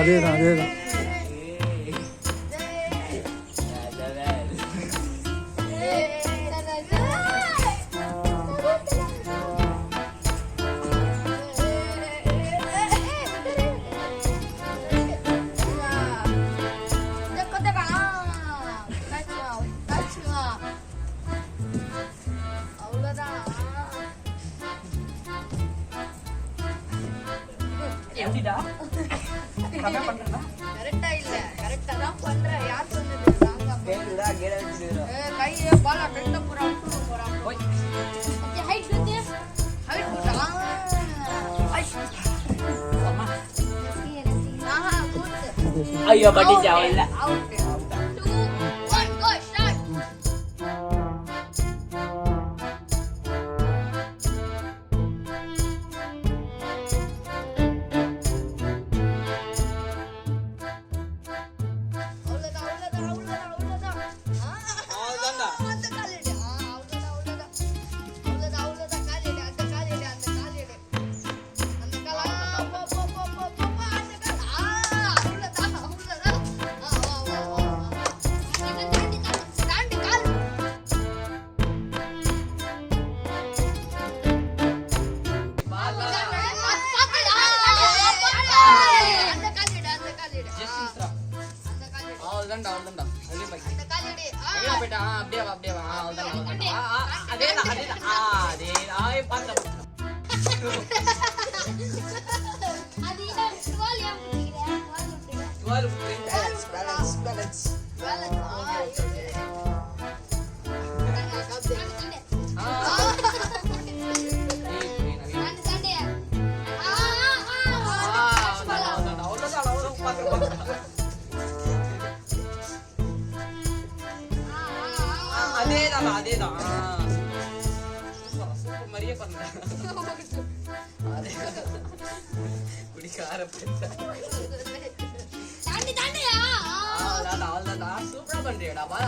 அதேதான் அதேதான். எப்படிடா பண்றா கரெக்டா இல்ல கரெக்டா தான் பண்ற. யார் சொன்னது? ராங்கா கேக்குதா கேட வச்சிருக்கா கைய பால் அட்டெண்ட் போறா விட்டு போறா. ஓய் ஓகே ஹைட் வந்து ஹைட் போடா. அம்மா குட். ஐயோ பட்டிச்சா இல்ல அவுட். 2 1 go start. அதேதான் சூப்பர் மாதிரியே பண்ண குடிக்க ஆரம்பிச்சா சூப்பரா பண்றியடா வா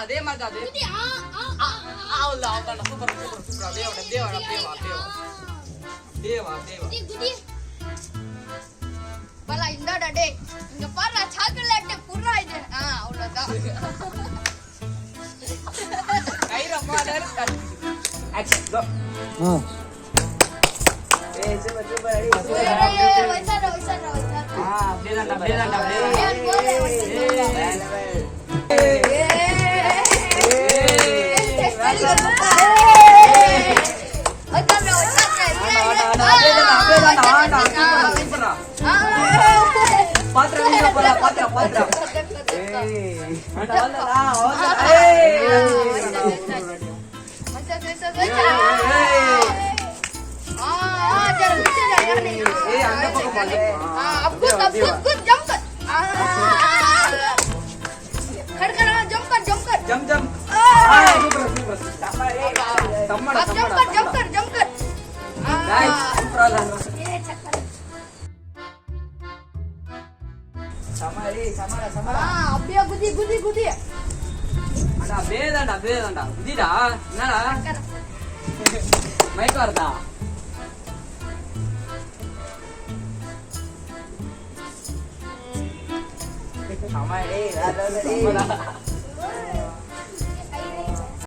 அதே மாதிரி அது சூப்பர் சூப்பர் சூப்பர் அப்படியே தேவா பலா இந்தாடா டேய் இங்க பாரு சாக்லேட் புறா இது அவ்வளவுதான் கைரமா டர் ஆக்சன் கோ சூப்பர் சூப்பர் ரெடி வைசாடா அப்படியே குதி அடா பேதாண்டா குதிடா என்னடா மைக் வரதா சமாளி